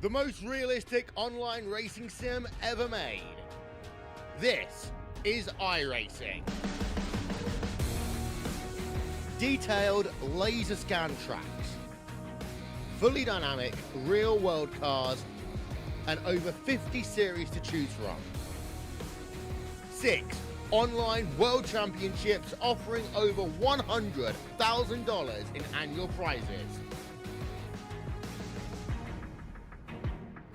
the most realistic online racing sim ever made. This is iRacing. Detailed laser scan tracks, fully dynamic real-world cars, and over 50 series to choose from. 6 online world championships offering over $100,000 in annual prizes.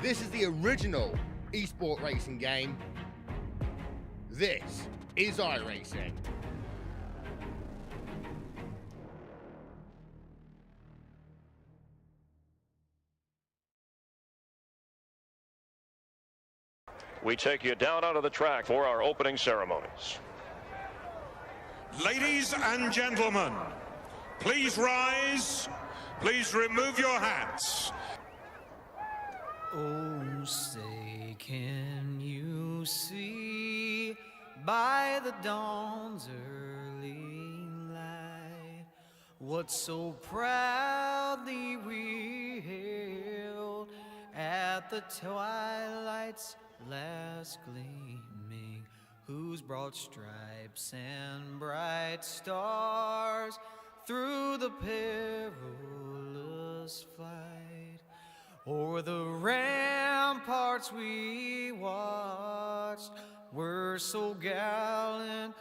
This is the original esport racing game. This is iRacing. We take you down onto the track for our opening ceremonies. Ladies and gentlemen, please rise. Please remove your hats. Oh, say, can you see by the dawn's early light what so proudly we hailed at the twilight's last gleaming, whose broad stripes and bright stars through the perilous flight o'er the ramparts we watched were so gallantly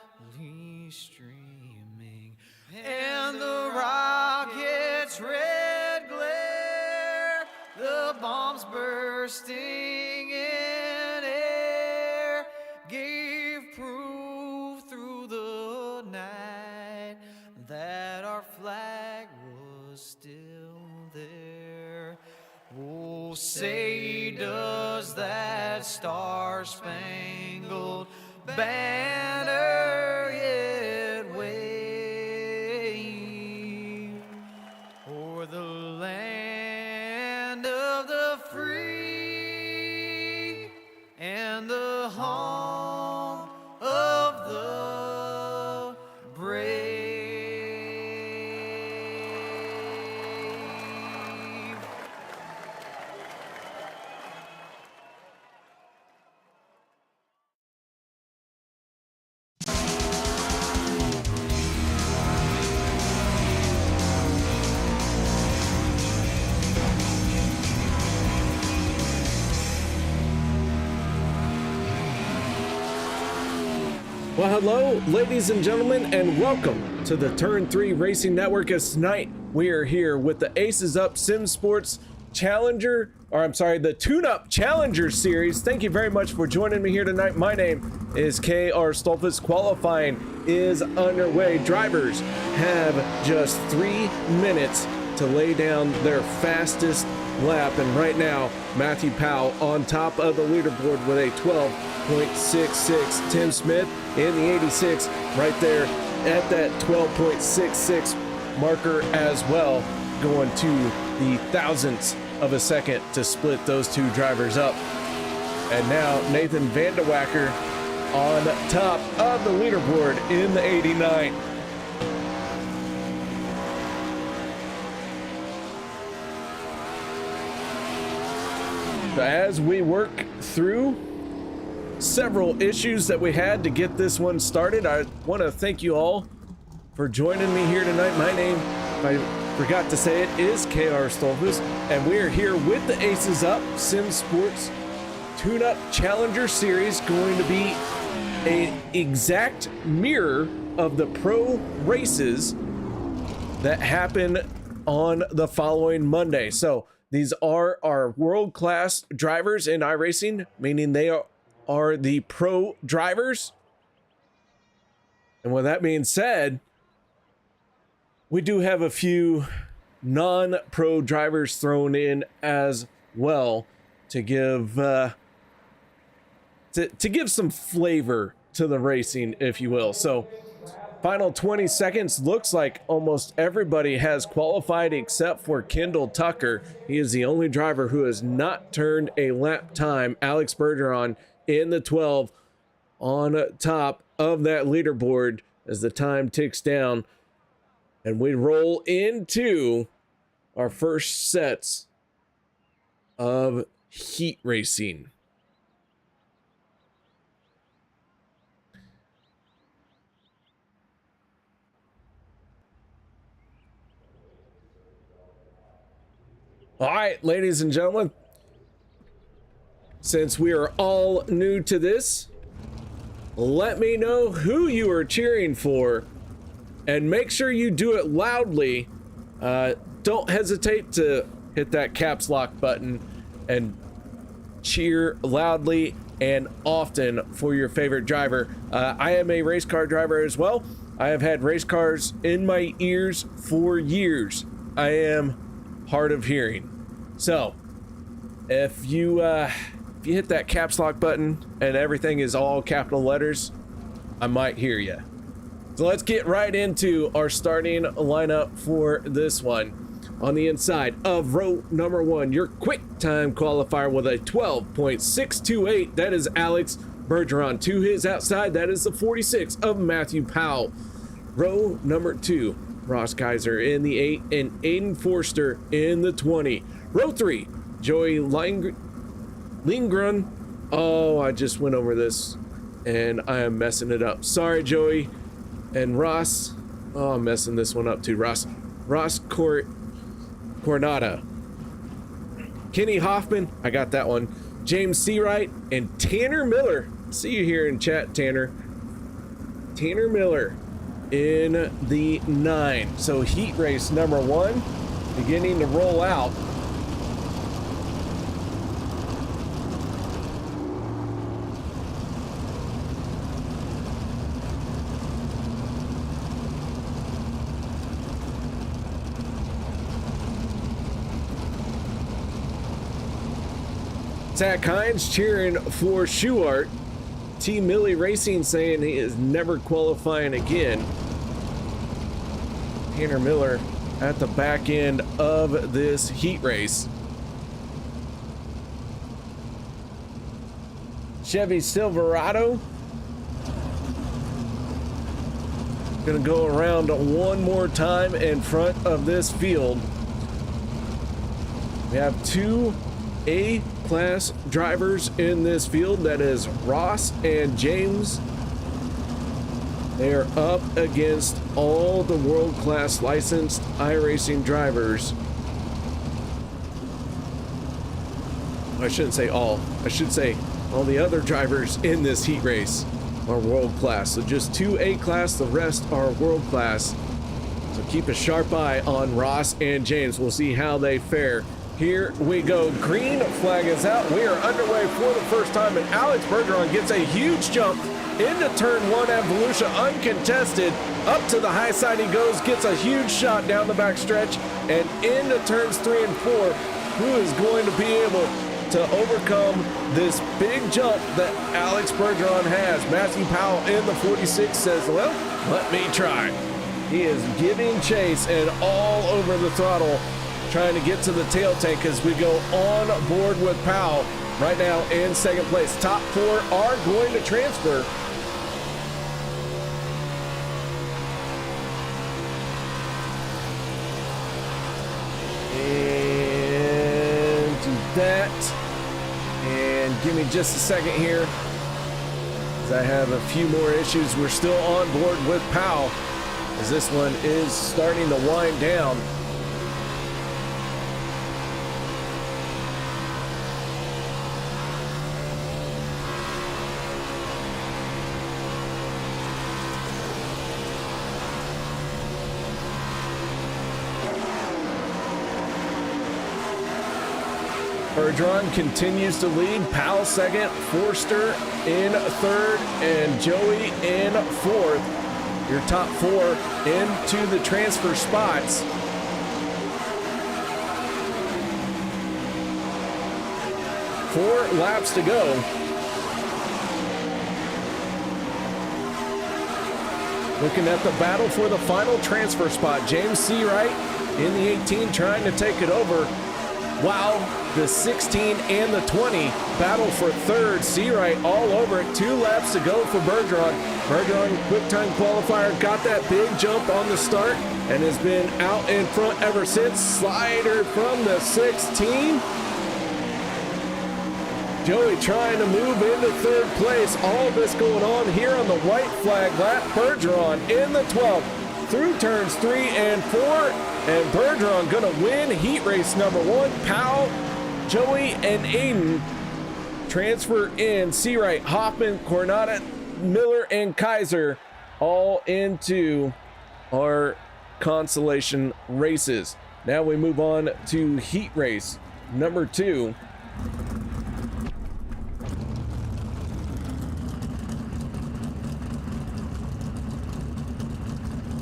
streaming, and the rocket's red glare, the bombs bursting in air, gave proof through the night that our flag was still there. Oh, say, does that star-spangled banner yet wave o'er the land of the free and the home of the brave? Well, hello, ladies and gentlemen, and welcome to the Turn 3 Racing Network. As tonight, we are here with the Aces Up Sim Sports Challenger, the Tune-Up Challenger Series. Thank you very much for joining me here tonight. My name is K.R. Stolfus. Qualifying is underway. Drivers have just 3 minutes to lay down their fastest lap, and right now, Matthew Powell on top of the leaderboard with a 12.66. Tim Smith in the 86 right there at that 12.66 marker as well, going to the thousandths of a second to split those two drivers up. And now Nathan Vandewacker on top of the leaderboard in the 89. As we work through several issues that we had to get this one started, I want to thank you all for joining me here tonight. My name, if I forgot to say it, is K.R. Stolfus, and we are here with the Aces Up Sim Sports Tune-Up Challenger Series, going to be an exact mirror of the pro races that happen on the following Monday. So these are our world-class drivers in iRacing, meaning they are the pro drivers. And with that being said, we do have a few non-pro drivers thrown in as well to give to give some flavor to the racing, if you will. So final 20 seconds. Looks like almost everybody has qualified except for Kendall Tucker. He is the only driver who has not turned a lap time. Alex Bergeron in the 12 on top of that leaderboard as the time ticks down. And we roll into our first sets of heat racing. All right, ladies and gentlemen, since we are all new to this, let me know who you are cheering for, and make sure you do it loudly. Don't hesitate to hit that caps lock button and cheer loudly and often for your favorite driver. I am a race car driver as well. I have had race cars in my ears for years. I am hard of hearing. So if you hit that caps lock button and everything is all capital letters, I might hear you. So let's get right into our starting lineup for this one. On the inside of row number 1, your quick time qualifier with a 12.628. That is Alex Bergeron. To his outside, that is the 46 of Matthew Powell. Row number 2, Ross Kaiser in the 8 and Aiden Forster in the 20. Row 3, Joey Lindgren. Oh, I just went over this and I am messing it up. Sorry, Joey. And Ross. Oh, I'm messing this one up too. Ross Coronada. Kenny Hoffman. I got that one. James Seawright and Tanner Miller. See you here in chat, Tanner. Tanner Miller in the 9. So heat race number 1 beginning to roll out. Zach Hines cheering for Schuart. T. Millie Racing saying he is never qualifying again. Tanner Miller at the back end of this heat race. Chevy Silverado gonna go around one more time in front of this field. We have 2 A-class drivers in this field. That is Ross and James. They are up against all the world-class licensed iRacing drivers. I shouldn't say all. I should say all the other drivers in this heat race are world-class. So just 2 A-class, the rest are world-class. So keep a sharp eye on Ross and James. We'll see how they fare. Here we go. Green flag is out. We are underway for the first time, and Alex Bergeron gets a huge jump into turn 1 at Volusia, uncontested. Up to the high side he goes, gets a huge shot down the back stretch, and into turns 3 and 4. Who is going to be able to overcome this big jump that Alex Bergeron has? Matthew Powell in the 46 says, well, let me try. He is giving chase and all over the throttle, trying to get to the tail tank as we go on board with Powell right now in second place. Top 4 are going to transfer. And do that. And give me just a second here, as I have a few more issues. We're still on board with Powell as this one is starting to wind down. Bergeron continues to lead. Powell second, Forster in third, and Joey in fourth. Your top 4 into the transfer spots. Four laps to go. Looking at the battle for the final transfer spot. James Seawright in the 18 trying to take it over, while the 16 and the 20 battle for third. Seawright all over it. 2 laps to go for Bergeron. Bergeron, quick time qualifier, got that big jump on the start and has been out in front ever since. Slider from the 16. Joey trying to move into third place. All of this going on here on the white flag lap. Bergeron in the 12th through turns 3 and 4. And Bergeron gonna win heat race number 1. Powell, Joey, and Aiden transfer in. Seawright, Hoffman, Coronata, Miller, and Kaiser all into our consolation races. Now we move on to heat race number 2.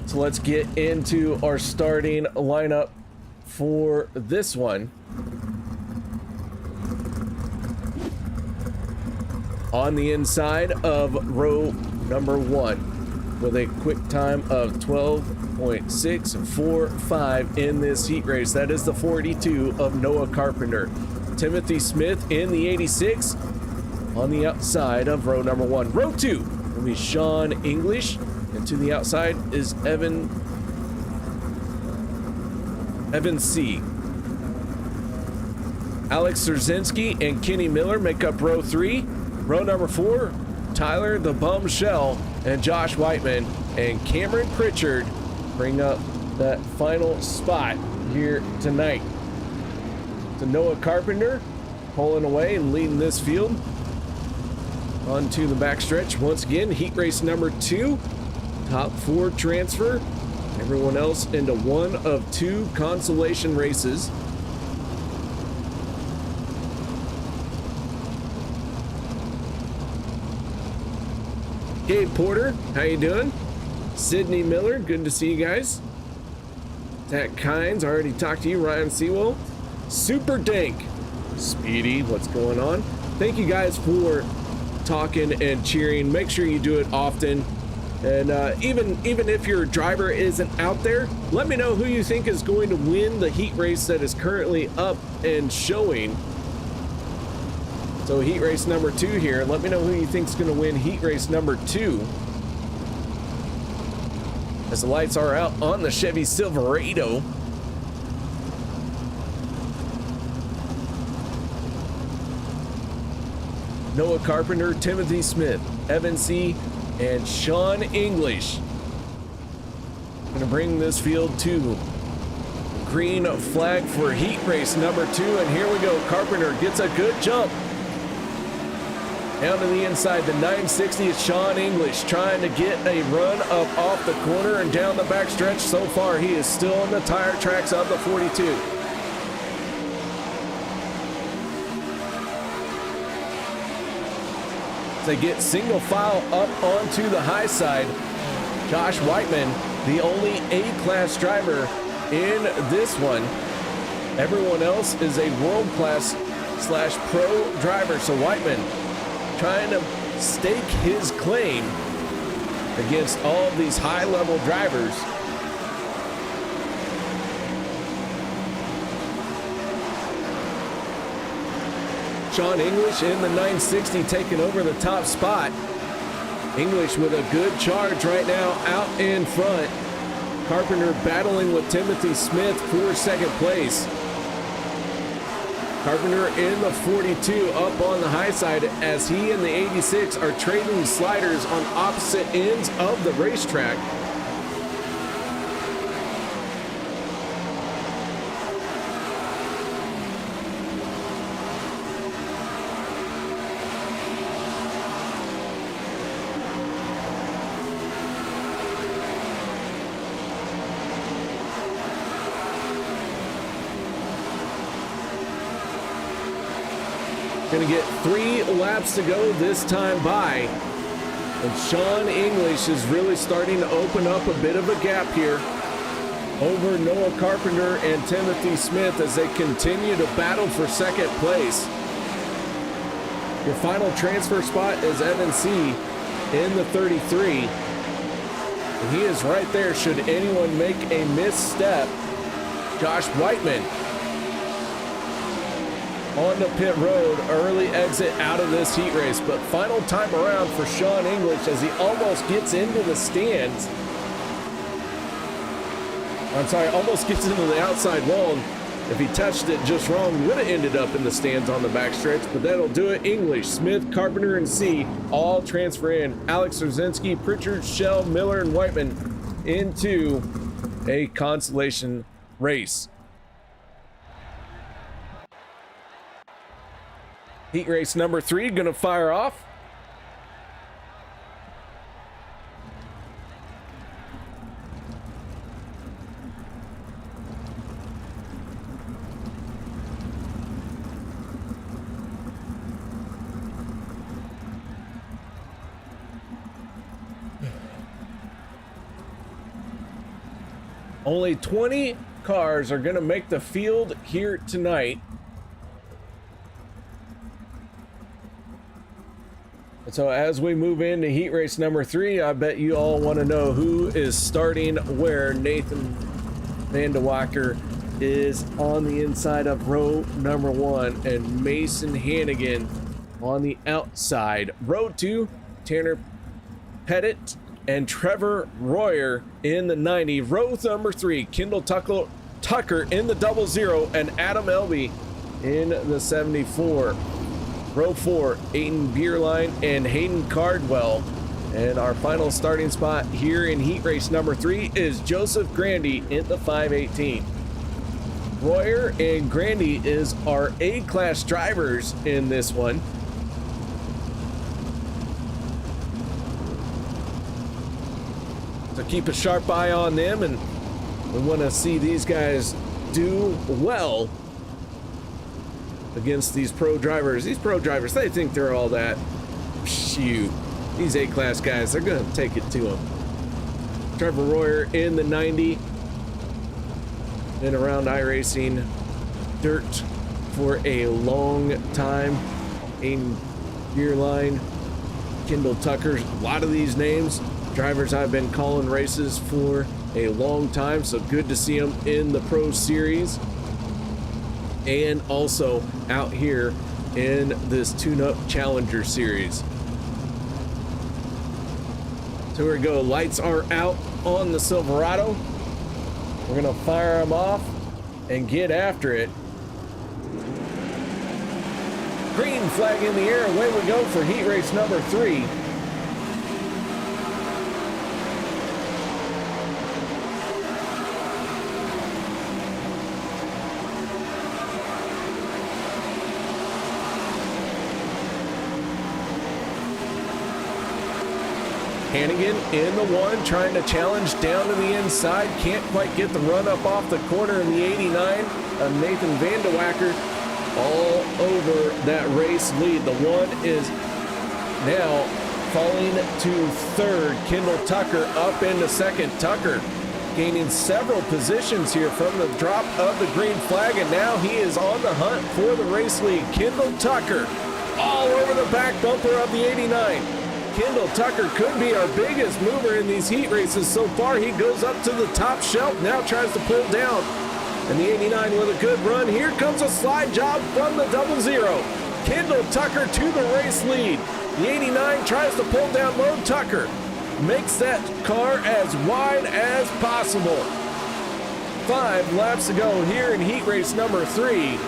So let's get into our starting lineup for this one. On the inside of row number 1 with a quick time of 12.645 in this heat race. That is the 42 of Noah Carpenter. Timothy Smith in the 86 on the outside of row number 1. Row 2 will be Sean English, and to the outside is Evan C. Alex Szerzynski and Kenny Miller make up row 3. Row number 4, Tyler the Bombshell and Josh Whiteman and Cameron Pritchard bring up that final spot here tonight. To Noah Carpenter pulling away and leading this field onto the backstretch. Once again, heat race number 2, top 4 transfer. Everyone else into one of 2 consolation races. Gabe Porter, how you doing? Sydney Miller, good to see you guys. Zach Kynes, already talked to you. Ryan Sewell. Super Dink. Speedy, what's going on? Thank you guys for talking and cheering. Make sure you do it often. And even if your driver isn't out there, let me know who you think is going to win the heat race that is currently up and showing. So heat race number 2 here. Let me know who you think is going to win heat race number 2. As the lights are out on the Chevy Silverado. Noah Carpenter, Timothy Smith, Evan C., and Sean English. Gonna bring this field to green flag for heat race number 2, and here we go. Carpenter gets a good jump. Down to the inside, the 960 is Sean English trying to get a run up off the corner and down the backstretch. So far, he is still on the tire tracks of the 42. They get single file up onto the high side. Josh Whiteman, the only A-class driver in this one. Everyone else is a world-class / pro driver. So Whiteman trying to stake his claim against all of these high-level drivers. Sean English in the 960 taking over the top spot. English with a good charge right now out in front. Carpenter battling with Timothy Smith for second place. Carpenter in the 42 up on the high side as he and the 86 are trading sliders on opposite ends of the racetrack. Gonna get 3 laps to go this time by. And Sean English is really starting to open up a bit of a gap here over Noah Carpenter and Timothy Smith as they continue to battle for second place. Your final transfer spot is Evan C. in the 33. And he is right there should anyone make a misstep. Josh Whiteman on the pit road, early exit out of this heat race, but final time around for Sean English as he almost gets into the stands. I'm sorry, almost gets into the outside wall If he touched it just wrong, would have ended up in the stands on the backstretch, but that'll do it. English, Smith, Carpenter, and C all transfer in. Alex Rosensky, Pritchard, Shell, Miller, and Whiteman into a consolation race. Heat race number 3 gonna fire off. Only 20 cars are going to make the field here tonight. And so as we move into heat race number 3, I bet you all want to know who is starting where. Nathan Van de Wacker is on the inside of row number 1 and Mason Hannigan on the outside. Row 2, Tanner Pettit and Trevor Royer in the 90. Row number 3, Kendall Tucker in the 00 and Adam Elby in the 74. Row 4, Aiden Bierlein and Hayden Cardwell. And our final starting spot here in heat race number 3 is Joseph Grandy in the 518. Royer and Grandy is our A-class drivers in this one. So keep a sharp eye on them, and we want to see these guys do well against these pro drivers. These pro drivers, they think they're all that. Shoot, these A-class guys, they're going to take it to them. Trevor Royer in the 90. Been around iRacing dirt for a long time. Aiden Bierlein, Kendall Tucker, a lot of these names. Drivers I've been calling races for a long time, so good to see them in the Pro Series and also out here in this Tune-Up Challenger Series. So here we go, lights are out on the Silverado. We're gonna fire them off and get after it. Green flag in the air, away we go for heat race number 3. Hannigan in the 1, trying to challenge down to the inside. Can't quite get the run up off the corner in the 89 of Nathan Van de Wacker. All over that race lead. The 1 is now falling to 3rd. Kendall Tucker up into 2nd. Tucker gaining several positions here from the drop of the green flag, and now he is on the hunt for the race lead. Kendall Tucker all over the back bumper of the 89. Kendall Tucker could be our biggest mover in these heat races so far. He goes up to the top shelf, now tries to pull down. And the 89 with a good run. Here comes a slide job from the 00. Kendall Tucker to the race lead. The 89 tries to pull down low. Tucker makes that car as wide as possible. 5 laps to go here in heat race number 3.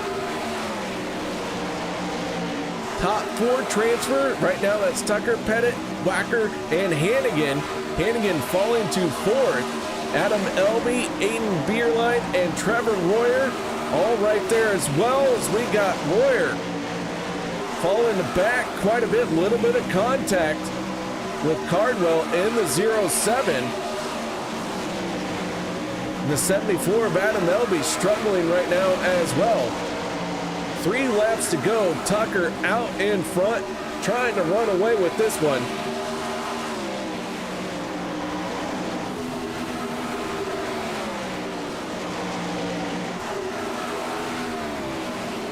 Top 4 transfer. Right now that's Tucker, Pettit, Wacker, and Hannigan. Hannigan falling to 4th. Adam Elby, Aiden Bierlein, and Trevor Royer all right there, as well as we got Royer falling back quite a bit. Little bit of contact with Cardwell in the 07. The 74 of Adam Elby struggling right now as well. 3 laps to go. Tucker out in front, trying to run away with this one.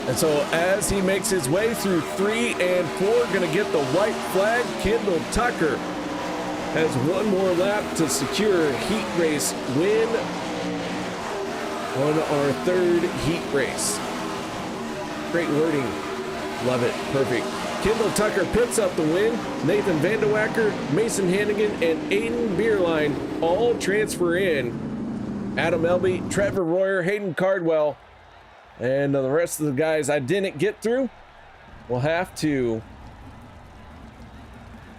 And so as he makes his way through 3 and 4, going to get the white flag. Kendall Tucker has 1 more lap to secure a heat race win on our 3rd heat race. Great wording. Love it. Perfect. Kendall Tucker picks up the win. Nathan Van de Wacker, Mason Hannigan, and Aiden Bierlein all transfer in. Adam Elby, Trevor Royer, Hayden Cardwell And the rest of the guys I didn't get through will have to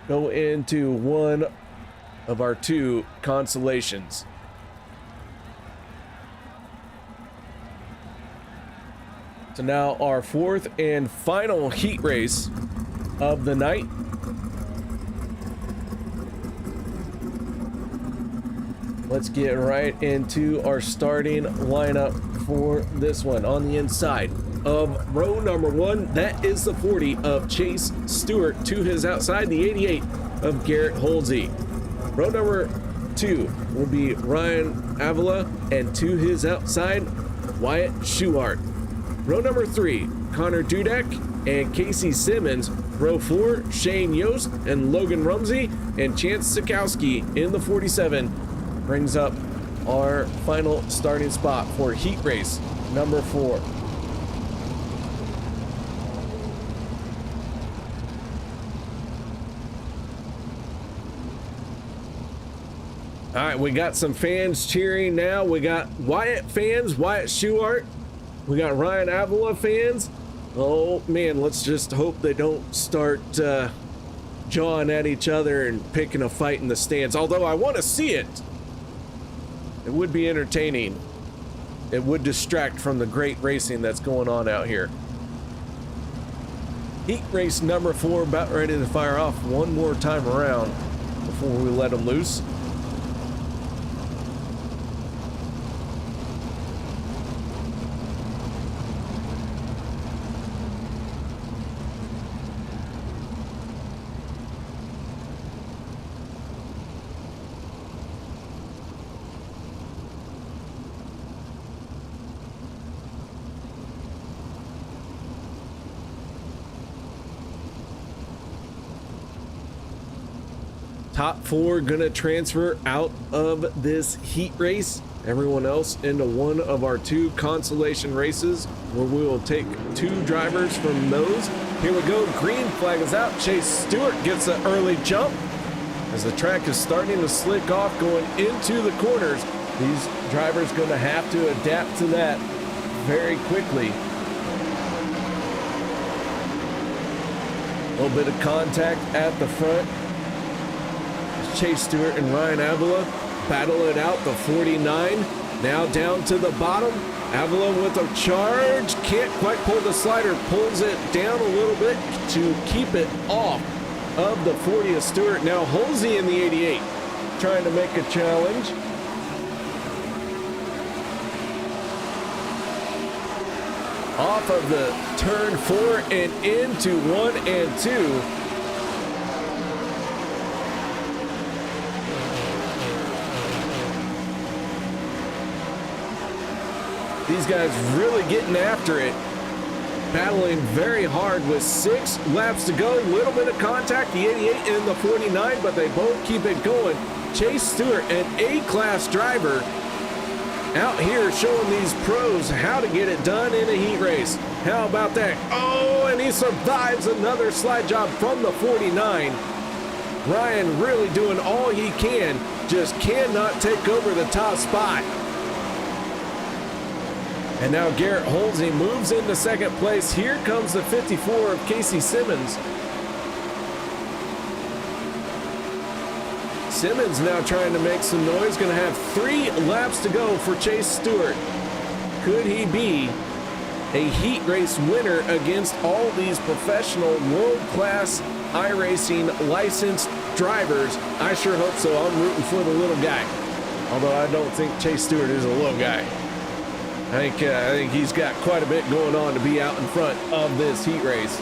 go into one of our 2 consolations. So now our 4th and final heat race of the night. Let's get right into our starting lineup for this one. On the inside of row number 1, that is the 40 of Chase Stewart. To his outside, the 88 of Garrett Holsey. Row number 2 will be Ryan Avila, and to his outside, Wyatt Schuhart. Row number 3, Connor Dudek and Casey Simmons. Row 4, Shane Yost and Logan Rumsey, and Chance Sikowski in the 47 brings up our final starting spot for heat race number 4. All right, we got some fans cheering now. We got Wyatt fans, Wyatt Schuhart. We got Ryan Avila fans. Oh man, let's just hope they don't start jawing at each other and picking a fight in the stands. Although I want to see it. It would be entertaining. It would distract from the great racing that's going on out here. Heat race number 4 about ready to fire off one more time around before we let them loose. Top 4 gonna transfer out of this heat race. Everyone else into one of our 2 consolation races where we will take 2 drivers from those. Here we go, green flag is out. Chase Stewart gets an early jump as the track is starting to slick off going into the corners. These drivers gonna have to adapt to that very quickly. A little bit of contact at the front. Chase Stewart and Ryan Avila battle it out. The 49 now down to the bottom. Avila with a charge, can't quite pull the slider, pulls it down a little bit to keep it off of the 40 of Stewart. Now Holsey in the 88 trying to make a challenge. Off of the turn 4 and into 1 and 2. These guys really getting after it, battling very hard with 6 laps to go. Little bit of contact, the 88 and the 49, but they both keep it going. Chase Stewart, an A-class driver, out here showing these pros how to get it done in a heat race. How about that? Oh, and he survives another slide job from the 49. Ryan really doing all he can, just cannot take over the top spot. And now Garrett Holsey moves into 2nd place. Here comes the 54 of Casey Simmons. Simmons now trying to make some noise. Going to have 3 laps to go for Chase Stewart. Could he be a heat race winner against all these professional world-class iRacing licensed drivers? I sure hope so. I'm rooting for the little guy. Although I don't think Chase Stewart is a little guy. I think he's got quite a bit going on to be out in front of this heat race.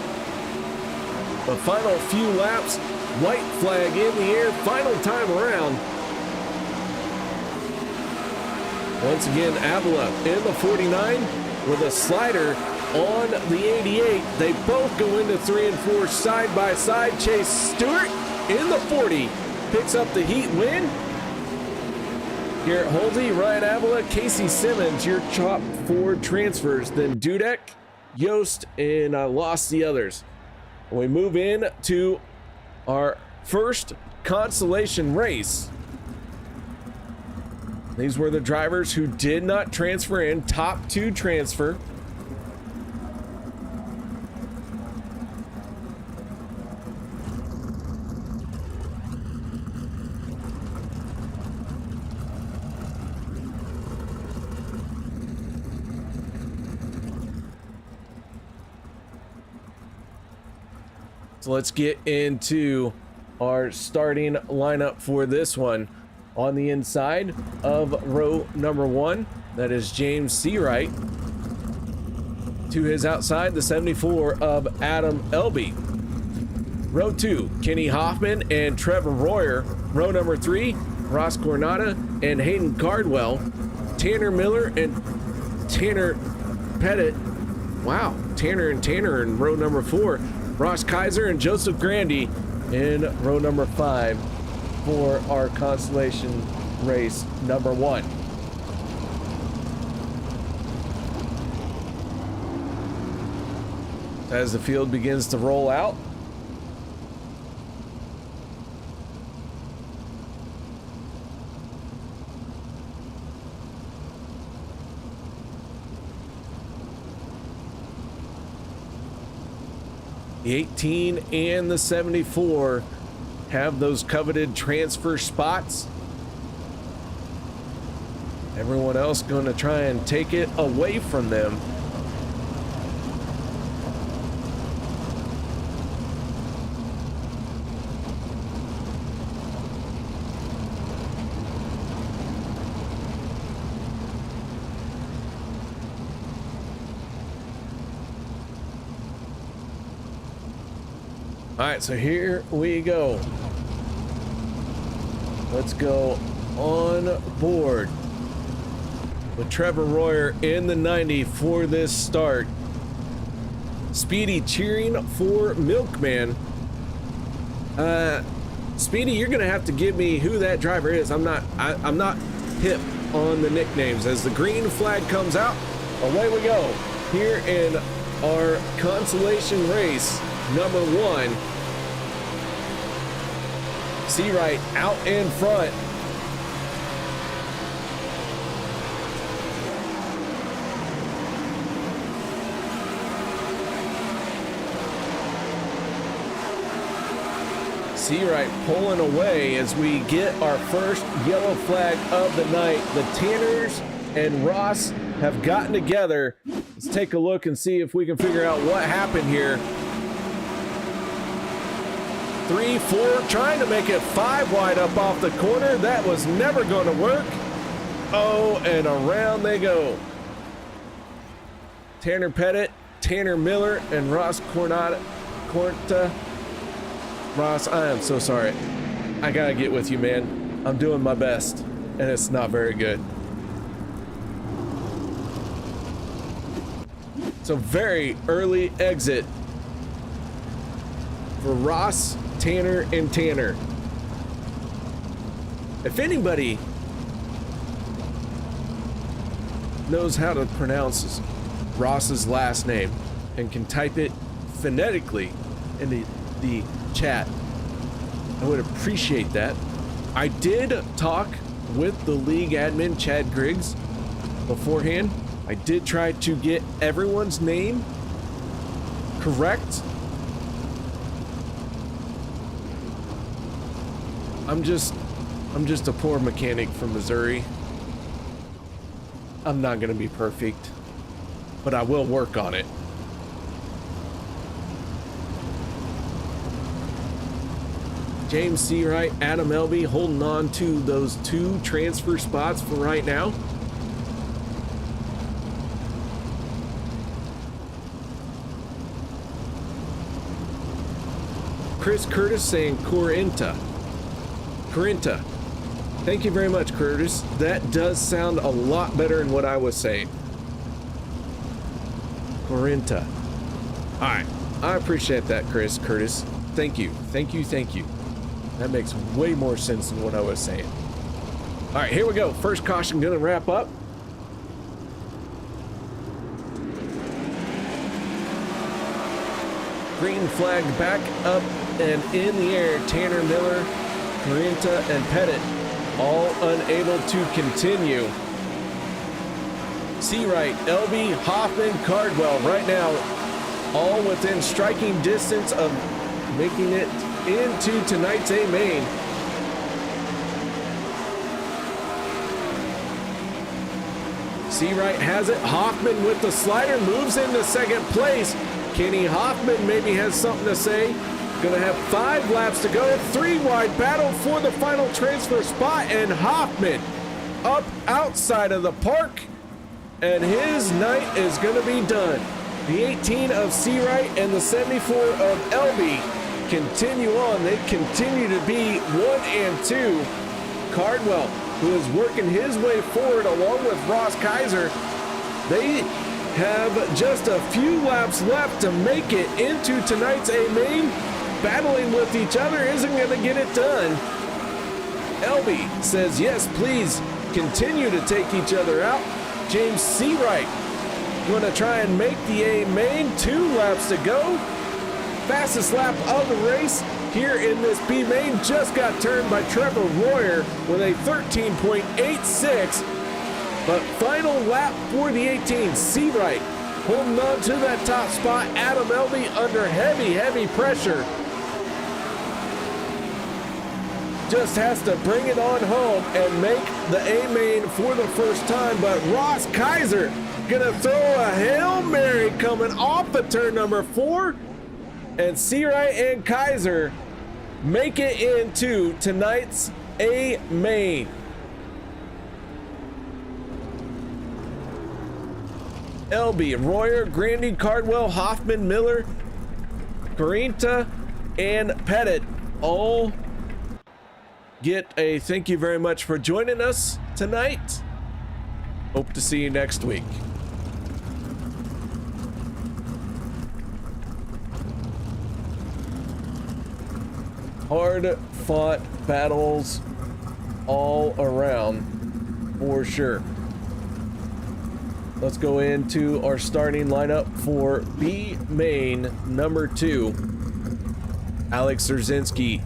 The final few laps, white flag in the air, final time around. Once again, Avila in the 49 with a slider on the 88. They both go into 3 and 4 side by side. Chase Stewart in the 40 picks up the heat win. Garrett Holsey, Ryan Avila, Casey Simmons, your top 4 transfers. Then Dudek, Yost, and I lost the others. We move in to our first consolation race. These were the drivers who did not transfer in, top 2 transfer. So let's get into our starting lineup for this one. On the inside of row number 1, that is James Seawright. To his outside, the 74 of Adam Elby. Row 2, Kenny Hoffman and Trevor Royer. Row number 3, Ross Cornada and Hayden Cardwell. Tanner Miller and Tanner Pettit. Wow, Tanner in row number 4. Ross Kaiser and Joseph Grandy in row number 5 for our consolation race number 1. As the field begins to roll out, the 18 and the 74 have those coveted transfer spots. Everyone else going to try and take it away from them. All right, so here we go. Let's go on board with Trevor Royer in the 90 for this start. Speedy cheering for Milkman. Speedy, you're gonna have to give me who that driver is. I'm not hip on the nicknames. As the green flag comes out, away we go here in our consolation race number 1. Seawright out in front. Seawright pulling away as we get our first yellow flag of the night. The Tanners and Ross have gotten together. Let's take a look and see if we can figure out what happened here. 3, 4, trying to make it 5 wide up off the corner. That was never going to work. Oh, and around they go. Tanner Pettit, Tanner Miller, and Ross Cornta. Ross, I am so sorry. I gotta get with you, man. I'm doing my best, and it's not very good. So very early exit for Ross, Tanner, and Tanner. If anybody knows how to pronounce Ross's last name and can type it phonetically in the chat, I would appreciate that. I did talk with the league admin, Chad Griggs, beforehand. I did try to get everyone's name correct. I'm just a poor mechanic from Missouri. I'm not gonna be perfect, but I will work on it. James Seawright, Adam Elby holding on to those 2 transfer spots for right now. Chris Curtis saying Corinta. Thank you very much, Curtis. That does sound a lot better than what I was saying. Corinta. All right, I appreciate that, Curtis. Thank you. That makes way more sense than what I was saying. All right, here we go. First caution gonna wrap up. Green flag back up and in the air. Tanner Miller, Corinta, and Pettit all unable to continue. Seawright, Elby, Hoffman, Cardwell right now all within striking distance of making it into tonight's A main. Seawright has it. Hoffman with the slider moves into second place. Kenny Hoffman maybe has something to say. Gonna have 5 laps to go. 3 wide battle for the final transfer spot, and Hoffman up outside of the park, and his night is gonna be done. The 18 of Seawright and the 74 of Elby continue on. They continue to be 1 and 2. Cardwell, who is working his way forward along with Ross Kaiser, they have just a few laps left to make it into tonight's A main. Battling with each other isn't going to get it done. Elby says, yes, please continue to take each other out. James Seawright going to try and make the A main. 2 laps to go. Fastest lap of the race here in this B main just got turned by Trevor Royer with a 13.86. But final lap for the 18, Seawright holding on to that top spot. Adam Elby under heavy pressure. Just has to bring it on home and make the A main for the first time. But Ross Kaiser gonna throw a Hail Mary coming off of turn number 4. And Seawright and Kaiser make it into tonight's A main. Elby, Royer, Grandy, Cardwell, Hoffman, Miller, Carinta, and Pettit all get a thank you very much for joining us tonight. Hope to see you next week. Hard fought battles all around for sure. Let's go into our starting lineup for B main number 2. Alex Szerzynski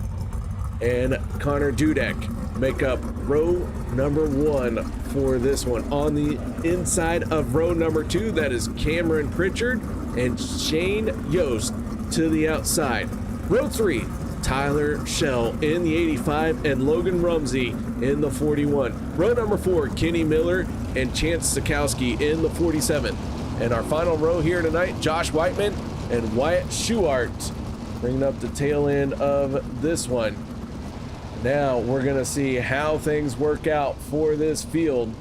and Connor Dudek make up row number 1 for this one. On the inside of row number 2, that is Cameron Pritchard and Shane Yost to the outside. Row 3, Tyler Schell in the 85 and Logan Rumsey in the 41. Row number 4, Kenny Miller and Chance Sikowski in the 47. And our final row here tonight, Josh Whiteman and Wyatt Schuart bringing up the tail end of this one. Now we're gonna see how things work out for this field.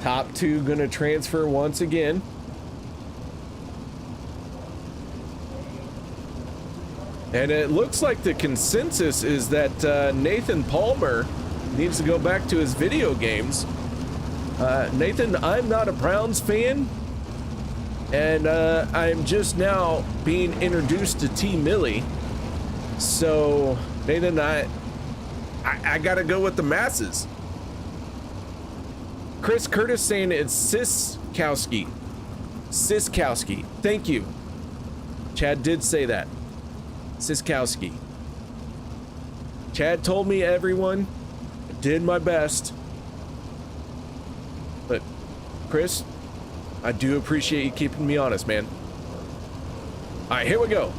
Top 2 gonna transfer once again. And it looks like the consensus is that Nathan Palmer needs to go back to his video games. Nathan, I'm not a Browns fan, and I'm just now being introduced to T. Millie. So, Nathan, I gotta go with the masses. Chris Curtis saying it's Siskowski. Siskowski. Thank you. Chad did say that. Siskowski. Chad told me, everyone. I did my best. But, Chris, I do appreciate you keeping me honest, man. All right, here we go.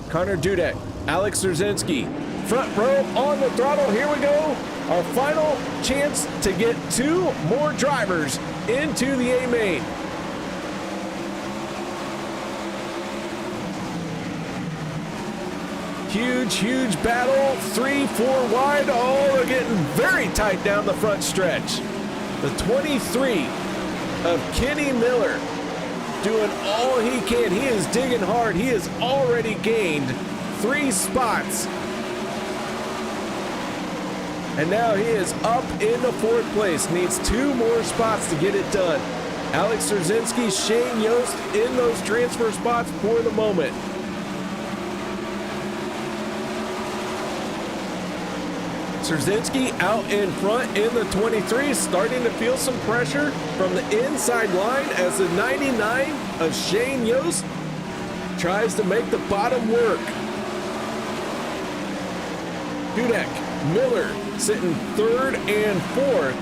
Connor Dudek, Alex Szerzynski, front row on the throttle. Here we go. Our final chance to get 2 more drivers into the A main. Huge battle. 3-4 wide. Oh, they're getting very tight down the front stretch. The 23 of Kenny Miller doing all he can. He is digging hard. He has already gained 3 spots. And now he is up in the 4th place. Needs 2 more spots to get it done. Alex Szerzynski, Shane Yost in those transfer spots for the moment. Szerzynski out in front in the 23, starting to feel some pressure from the inside line as the 99 of Shane Yost tries to make the bottom work. Dudek, Miller sitting 3rd and 4th.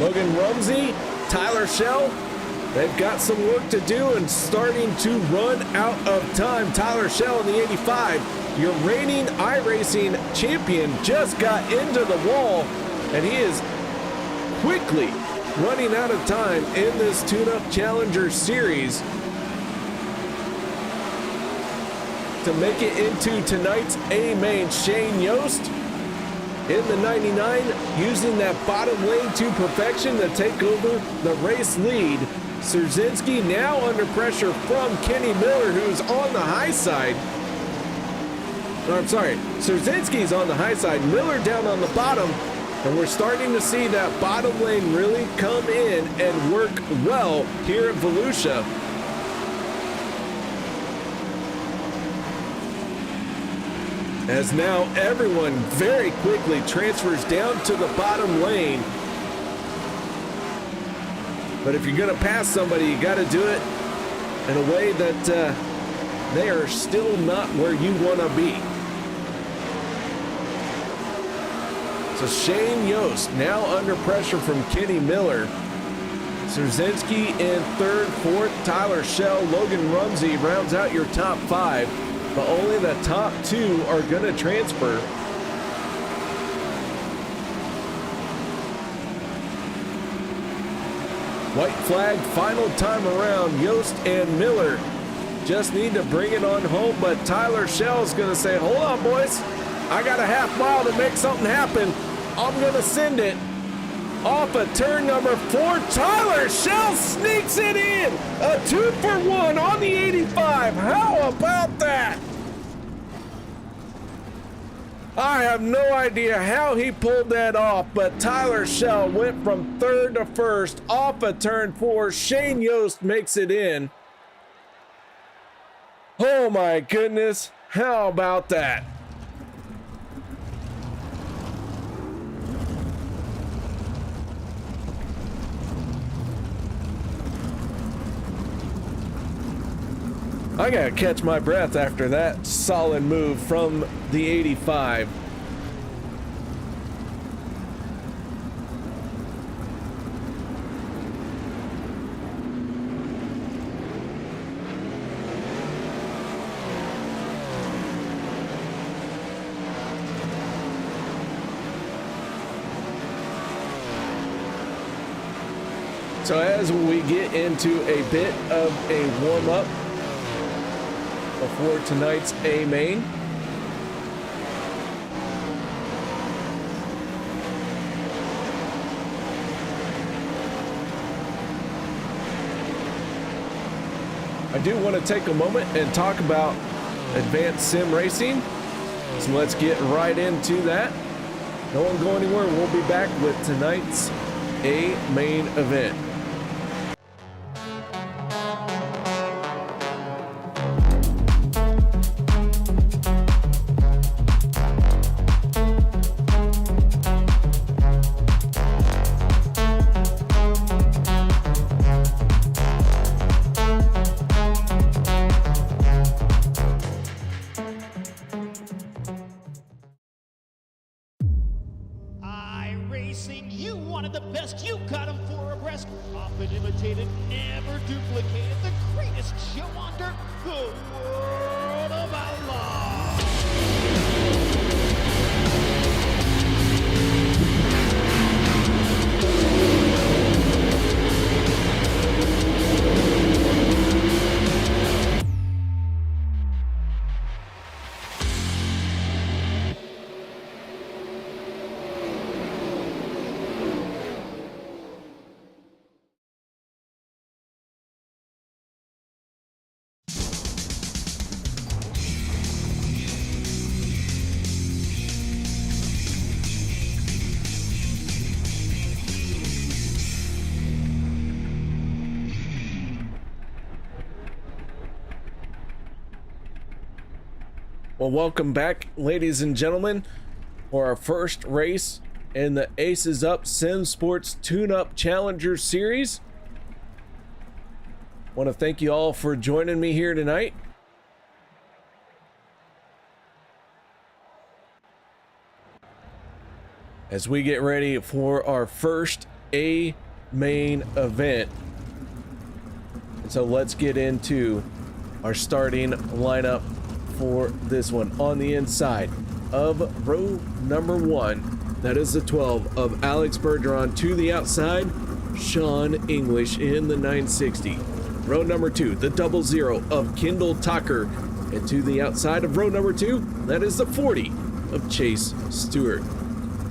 Logan Rumsey, Tyler Schell, they've got some work to do and starting to run out of time. Tyler Schell in the 85 your reigning iRacing champion just got into the wall, and he is quickly running out of time in this Tune-Up Challenger Series to make it into tonight's A main. Shane Yost in the 99, using that bottom lane to perfection to take over the race lead. Szerzynski now under pressure from Kenny Miller, who's on the high side. No, I'm sorry, Szerzynski's on the high side, Miller down on the bottom, and we're starting to see that bottom lane really come in and work well here at Volusia. As now everyone very quickly transfers down to the bottom lane. But if you're gonna pass somebody, you gotta do it in a way that they are still not where you wanna be. So Shane Yost now under pressure from Kenny Miller. Szerzynski in third, fourth, Tyler Schell, Logan Rumsey rounds out your top 5, but only the top 2 are gonna transfer. White flag, final time around. Yost and Miller just need to bring it on home, but Tyler Schell's gonna say, hold on, boys. I got a half mile to make something happen. I'm gonna send it off of turn number 4. Tyler Schell sneaks it in. A 2-for-1 on the 85. How about that? I have no idea how he pulled that off, but Tyler Schell went from third to first off of turn 4. Shane Yost makes it in. Oh my goodness, how about that? I gotta catch my breath after that solid move from the 85. So as we get into a bit of a warm-up before tonight's A main, I do want to take a moment and talk about advanced sim racing. So let's get right into that. No one go anywhere. We'll be back with tonight's A main event. iRacing, you wanted the best, you got them 4 abreast. Often imitated, never duplicated. The greatest show on dirt, the World of Outlaws. Well, welcome back, ladies and gentlemen, for our first race in the Aces Up Sim Sports Tune-Up Challenger Series. Want to thank you all for joining me here tonight. As we get ready for our first A main event. And so let's get into our starting lineup for this one. On the inside of row number 1, that is the 12 of Alex Bergeron. To the outside, Sean English in the 960. Row number 2, the 00 of Kendall Tucker. And to the outside of row number 2, that is the 40 of Chase Stewart.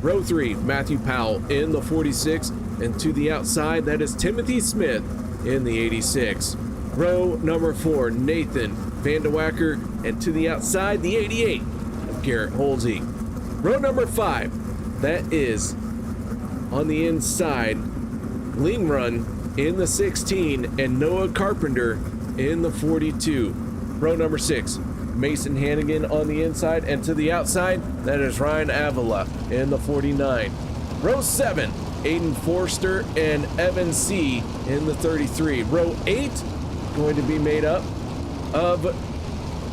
Row 3, Matthew Powell in the 46. And to the outside, that is Timothy Smith in the 86. Row number 4, Nathan Vandewacker. And to the outside, the 88 of Garrett Holsey. Row number 5, that is on the inside, Lean Run in the 16 and Noah Carpenter in the 42. Row number 6, Mason Hannigan on the inside, and to the outside, that is Ryan Avila in the 49. Row 7, Aiden Forster and Evan C. in the 33. Row 8, going to be made up of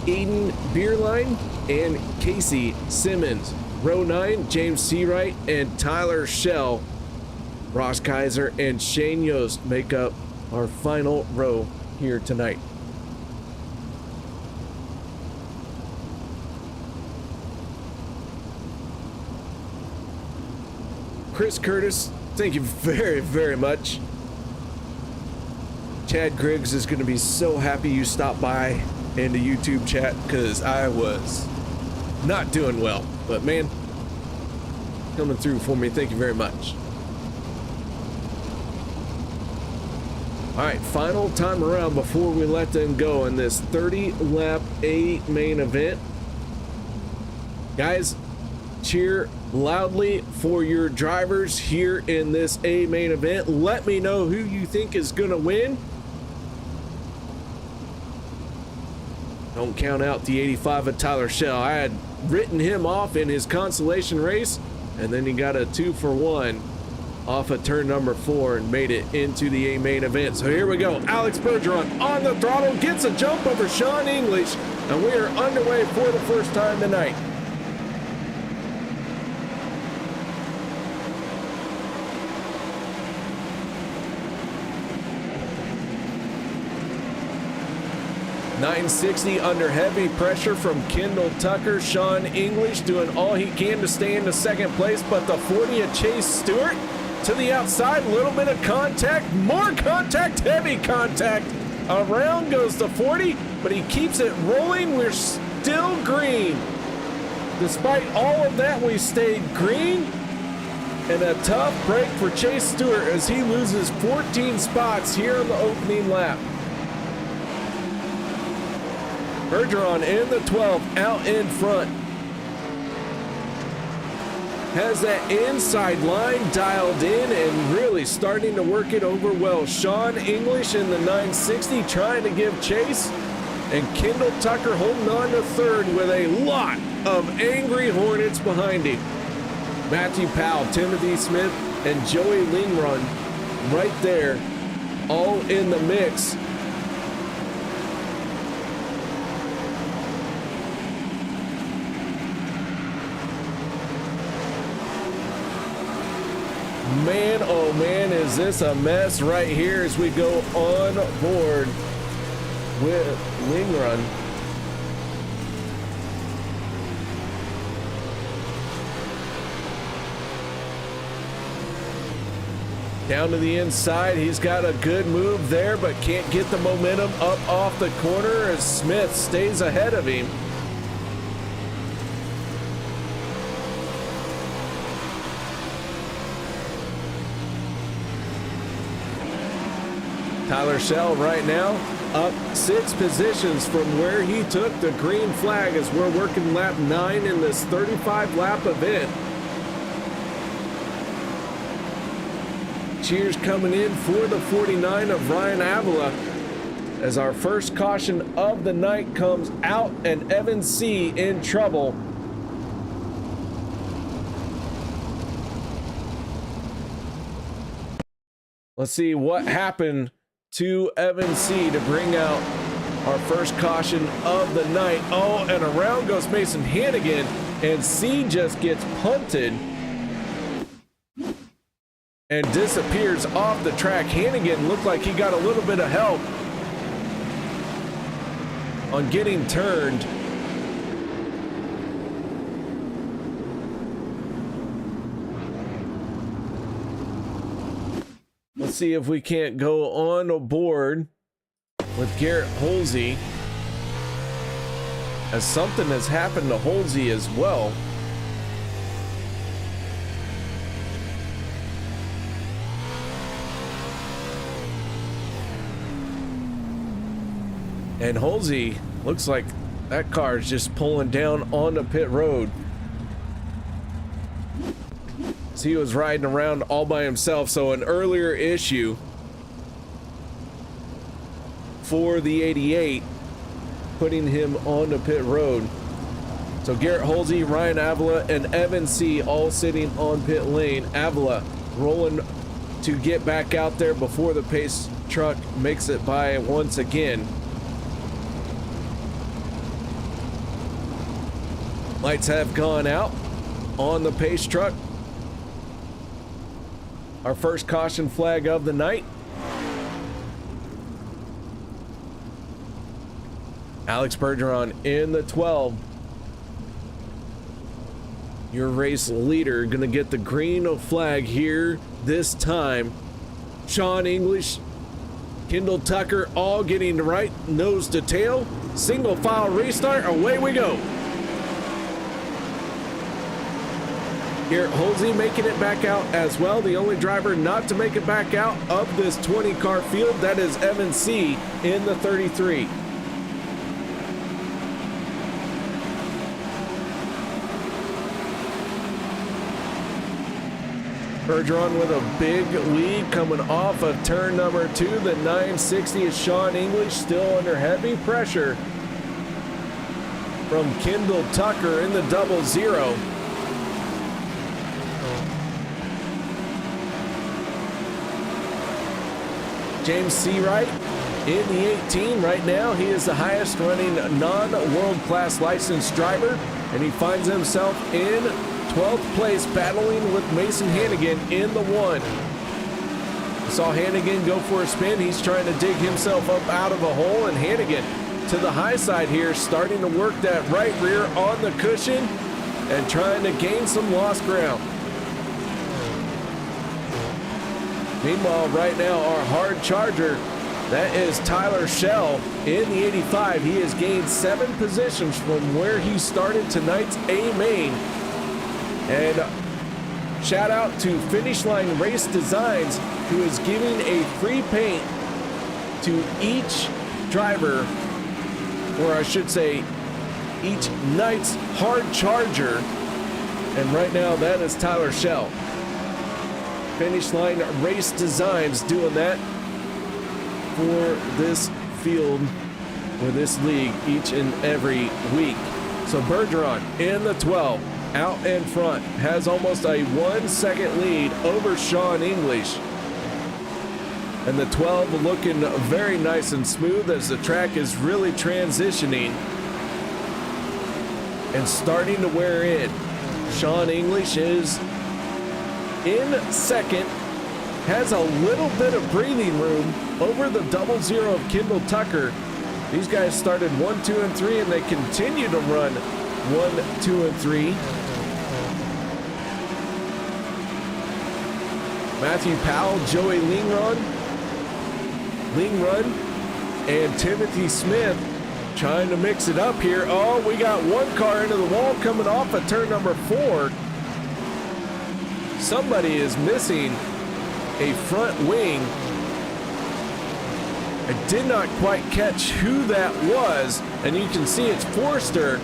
Aiden Beerline and Casey Simmons. Row 9, James Seawright and Tyler Shell. Ross Kaiser and Shane Yost make up our final row here tonight. Chris Curtis, thank you very, very much. Chad Griggs is going to be so happy you stopped by in the YouTube chat because I was not doing well. But man, coming through for me, thank you very much. All right, final time around before we let them go in this 30-lap A main event. Guys, cheer loudly for your drivers here in this A main event. Let me know who you think is going to win. Don't count out the 85 of Tyler Shell. I had written him off in his consolation race, and then he got a 2-for-1 off of turn number 4 and made it into the A main event. So here we go. Alex Bergeron on the throttle, gets a jump over Sean English, and we are underway for the first time tonight. .960 under heavy pressure from Kendall Tucker. Sean English doing all he can to stay into second place, but the 40 of Chase Stewart to the outside, a little bit of contact, more contact, heavy contact. Around goes the 40, but he keeps it rolling. We're still green. Despite all of that, we stayed green. And a tough break for Chase Stewart as he loses 14 spots here on the opening lap. Bergeron in the 12, out in front. Has that inside line dialed in and really starting to work it over well. Sean English in the 960 trying to give chase. And Kendall Tucker holding on to third with a lot of angry Hornets behind him. Matthew Powell, Timothy Smith, and Joey Lingrun right there, all in the mix. Man, oh man, is this a mess right here as we go on board with Lingrun. Down to the inside, he's got a good move there, but can't get the momentum up off the corner as Smith stays ahead of him. Tyler Shell right now up 6 positions from where he took the green flag as we're working lap 9 in this 35-lap event. Cheers coming in for the 49 of Ryan Avila as our first caution of the night comes out and Evan C. in trouble. Let's see what happened to Evan C. to bring out our first caution of the night. Oh, and around goes Mason Hannigan, and C just gets punted and disappears off the track. Hannigan looked like he got a little bit of help on getting turned, Let's see if we can't go on board with Garrett Holsey, as something has happened to Holsey as well. And Holsey looks like that car is just pulling down on the pit road. So he was riding around all by himself. So an earlier issue for the 88, putting him on the pit road. So Garrett Holsey, Ryan Avila, and Evan C. all sitting on pit lane. Avila rolling to get back out there before the pace truck makes it by once again. Lights have gone out on the pace truck. Our first caution flag of the night. Alex Bergeron in the 12. Your race leader gonna get the green flag here this time. Sean English, Kendall Tucker all getting the right nose to tail. Single file restart, away we go. Garrett Holsey making it back out as well. The only driver not to make it back out of this 20 car field, that is Evan C. in the 33. Bergeron with a big lead coming off of turn number 2. The 960 is Sean English, still under heavy pressure from Kendall Tucker in the 00. James Seawright in the 18 right now. He is the highest running non-world class licensed driver, and he finds himself in 12th place battling with Mason Hannigan in the 1. We saw Hannigan go for a spin. He's trying to dig himself up out of a hole, and Hannigan to the high side here, starting to work that right rear on the cushion and trying to gain some lost ground. Meanwhile, right now, our hard charger, that is Tyler Schell in the 85. He has gained 7 positions from where he started tonight's A main. And shout out to Finishline Race Designs, who is giving a free paint to each driver, or I should say, each night's hard charger. And right now, that is Tyler Schell. Finishline Race Designs doing that for this field, for this league, each and every week. So Bergeron in the 12, out in front, has almost a 1 second lead over Sean English. And the 12 looking very nice and smooth as the track is really transitioning and starting to wear in. Sean English is in second, has a little bit of breathing room over the 00 of Kendall Tucker. These guys started 1, 2, and 3, and they continue to run 1, 2, and 3. Matthew Powell, Joey Lingrun, and Timothy Smith trying to mix it up here. Oh, we got one car into the wall coming off at turn number 4. Somebody is missing a front wing. I did not quite catch who that was, and you can see it's Forster,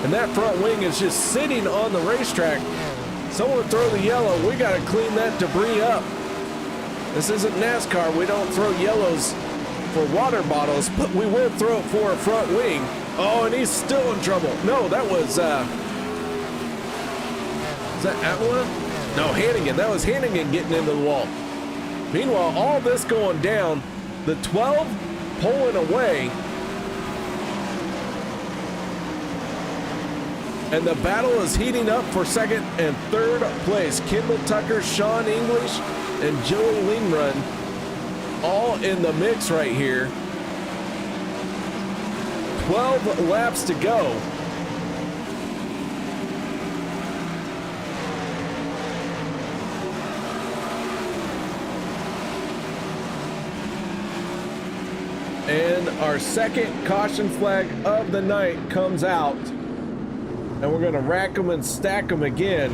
and that front wing is just sitting on the racetrack. Someone throw the yellow. We got to clean that debris up. This isn't NASCAR. We don't throw yellows for water bottles, but we will throw it for a front wing. Oh, and he's still in trouble. No, that was, is that Avila? No, Hannigan. That was Hannigan getting into the wall. Meanwhile, all this going down, the 12 pulling away, and the battle is heating up for second and third place. Kendall Tucker, Sean English, and Joey Lingrun all in the mix right here. 12 laps to go. And our second caution flag of the night comes out. And we're gonna rack them and stack them again.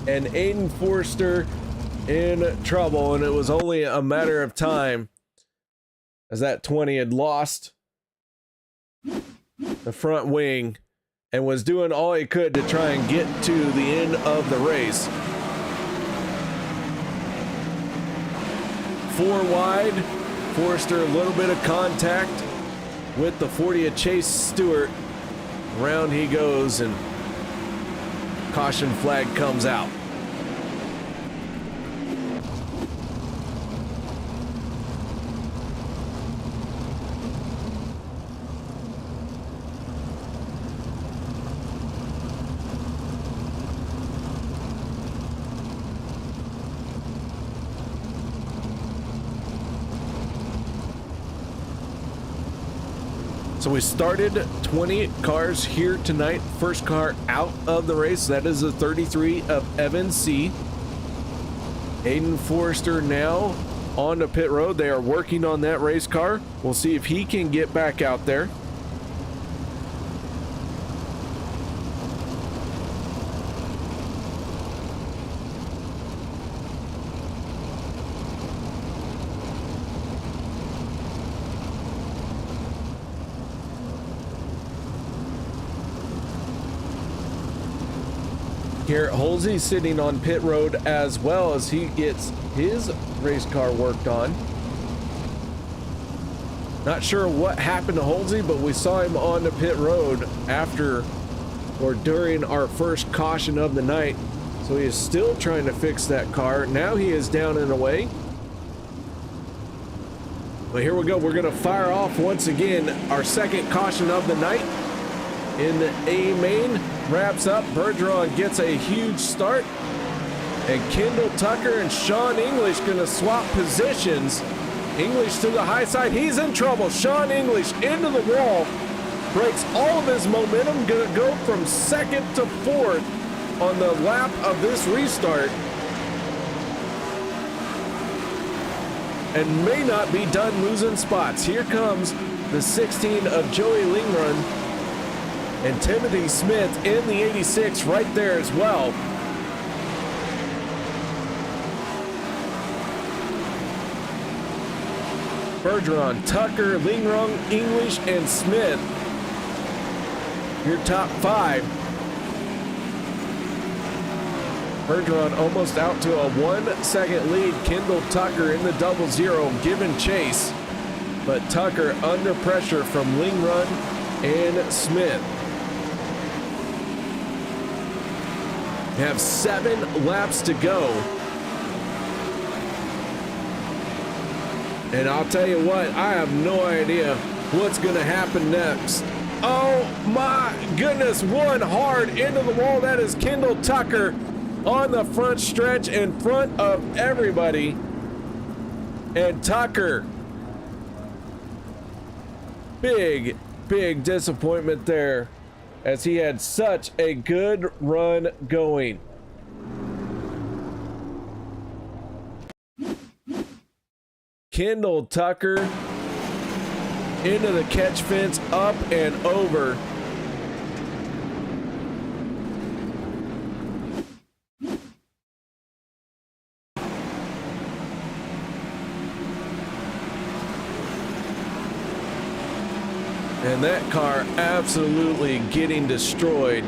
And Aiden Forster in trouble, and it was only a matter of time as that 20 had lost the front wing and was doing all he could to try and get to the end of the race. 4 wide, Forster a little bit of contact with the 40 of Chase Stewart. Round he goes, and caution flag comes out. So we started 20 cars here tonight. First car out of the race, that is the 33 of Evan C. Aiden Forster now on the pit road. They are working on that race car. We'll see if he can get back out there. Here, Halsey sitting on pit road as well as he gets his race car worked on. Not sure what happened to Halsey, but we saw him on the pit road after or during our first caution of the night. So he is still trying to fix that car. Now he is down and away. But here we go. We're going to fire off once again our second caution of the night. In the A main, wraps up. Bergeron gets a huge start. And Kendall Tucker and Sean English gonna swap positions. English to the high side. He's in trouble. Sean English into the wall. Breaks all of his momentum. Gonna go from second to fourth on the lap of this restart. And may not be done losing spots. Here comes the 16 of Joey Lingrun. And Timothy Smith in the 86 right there as well. Bergeron, Tucker, Lingrung, English, and Smith. Your top 5. Bergeron almost out to a 1-second lead. Kendall Tucker in the 00 giving chase. But Tucker under pressure from Lingrun and Smith. Have 7 laps to go. And I'll tell you what, I have no idea what's going to happen next. Oh my goodness, one hard into the wall. That is Kendall Tucker on the front stretch in front of everybody. And Tucker, big disappointment there, as he had such a good run going. Kendall Tucker into the catch fence, up and over. And that car absolutely getting destroyed.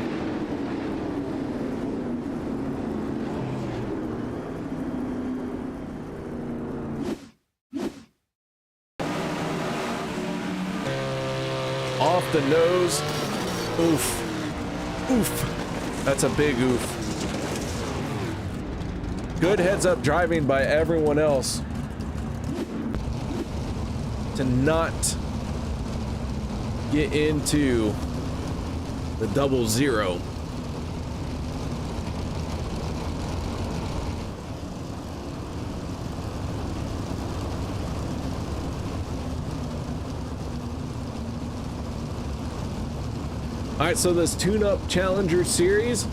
Off the nose. Oof. Oof. That's a big oof. Good heads up driving by everyone else to not get into the 00. All right, so this tune-up Challenger Series,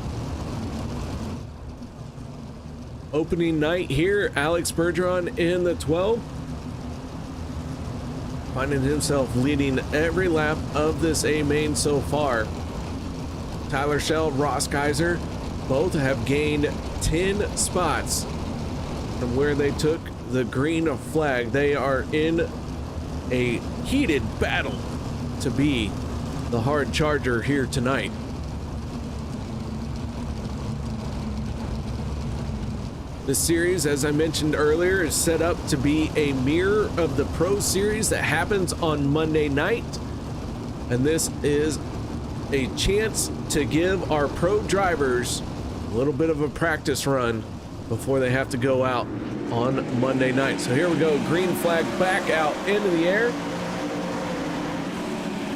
opening night here. Alex Bergeron in the 12, finding himself leading every lap of this A main so far. Tyler Schell, Ross Kaiser, both have gained 10 spots from where they took the green flag. They are in a heated battle to be the hard charger here tonight. The series, as I mentioned earlier, is set up to be a mirror of the Pro Series that happens on Monday night. And this is a chance to give our pro drivers a little bit of a practice run before they have to go out on Monday night. So here we go, green flag back out into the air.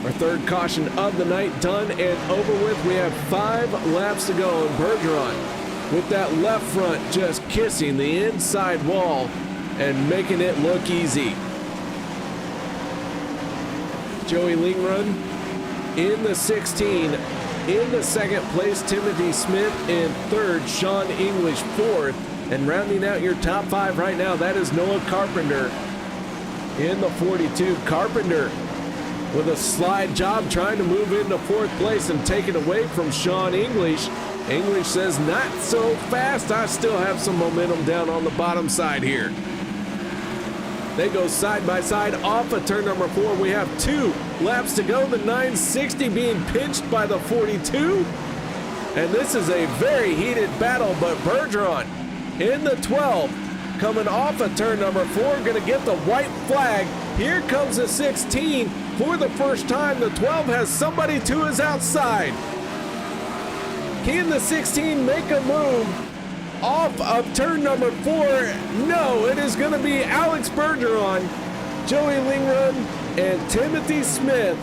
Our third caution of the night done and over with. We have 5 laps to go, and Bergeron with that left front just kissing the inside wall and making it look easy. Joey Lingrun in the 16. In the second place, Timothy Smith in third, Sean English fourth, and rounding out your top 5 right now, that is Noah Carpenter in the 42. Carpenter with a slide job trying to move into 4th place and take it away from Sean English. English says, not so fast. I still have some momentum down on the bottom side here. They go side by side off of turn number 4. We have 2 laps to go. The 960 being pinched by the 42. And this is a very heated battle, but Bergeron in the 12 coming off of turn number 4, going to get the white flag. Here comes the 16 for the first time. The 12 has somebody to his outside. Can the 16 make a move off of turn number 4? No, it is going to be Alex Bergeron, Joey Lingrun, and Timothy Smith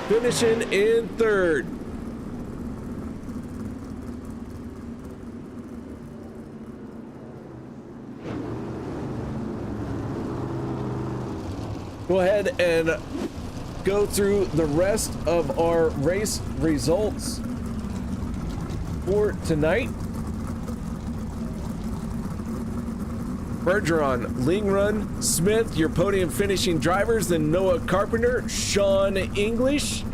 finishing in third. Go ahead and go through the rest of our race results for tonight. Bergeron, Lingrun, Smith, your podium finishing drivers, then Noah Carpenter, Sean English,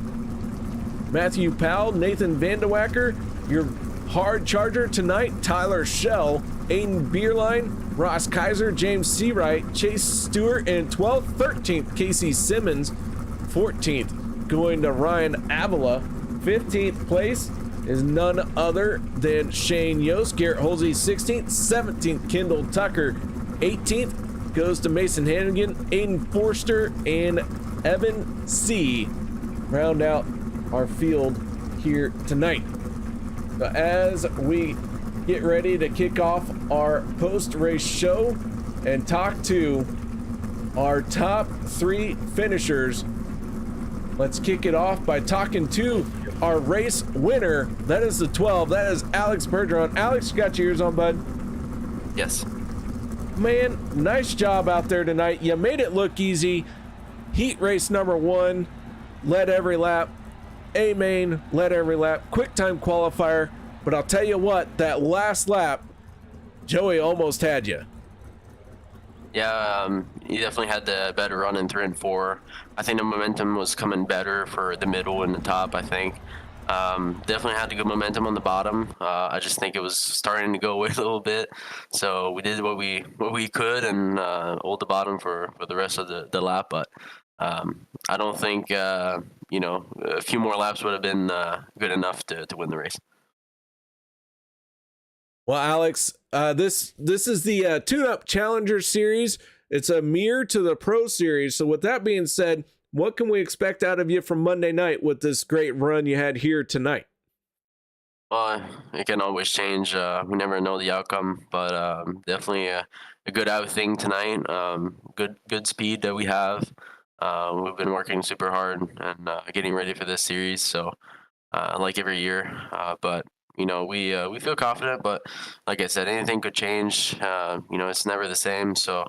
Matthew Powell, Nathan Vandewacker, your hard charger tonight, Tyler Schell, Aiden Bierlein, Ross Kaiser, James Seawright, Chase Stewart in 12th, 13th, Casey Simmons, 14th, going to Ryan Avila. 15th place is none other than Shane Yost. Garrett Holsey, 16th, 17th, Kendall Tucker, 18th goes to Mason Hannigan, Aiden Forster, and Evan C. round out our field here tonight. So as we get ready to kick off our post-race show and talk to our top 3 finishers, let's kick it off by talking to our race winner. That is the 12. That is Alex Bergeron. Alex, you got your ears on, bud? Yes. Man, nice job out there tonight. You made it look easy. Heat race number 1, led every lap. A main, led every lap. Quick time qualifier. But I'll tell you what, that last lap, Joey almost had you. Yeah, you definitely had the better run in 3 and 4. I think the momentum was coming better for the middle and the top, I think. Definitely had the good momentum on the bottom. I just think it was starting to go away a little bit. So we did what we could and hold the bottom for the rest of the lap. But I don't think, a few more laps would have been good enough to win the race. Well, Alex, this is the Tune-Up Challenger Series. It's a mirror to the Pro Series. So with that being said, what can we expect out of you from Monday night with this great run you had here tonight? Well, it can always change. We never know the outcome, but definitely a good outing tonight. Good speed that we have. We've been working super hard and getting ready for this series. So like every year, but we feel confident, but like I said, anything could change. It's never the same. So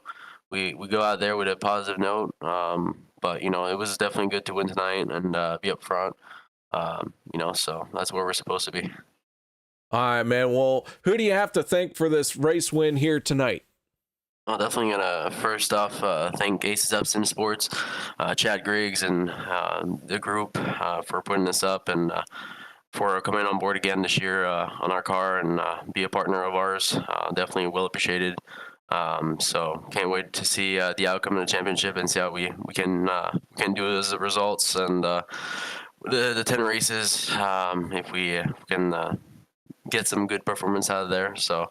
we go out there with a positive note. But it was definitely good to win tonight and be up front. So that's where we're supposed to be. All right, man. Well, who do you have to thank for this race win here tonight? Well, definitely gonna first off thank Aces Up Sim Sports, Chad Griggs, and the group for putting this up and for coming on board again this year on our car and be a partner of ours. Definitely well appreciated. So can't wait to see the outcome of the championship and see how we can do as the results and the 10 races if we can get some good performance out of there. So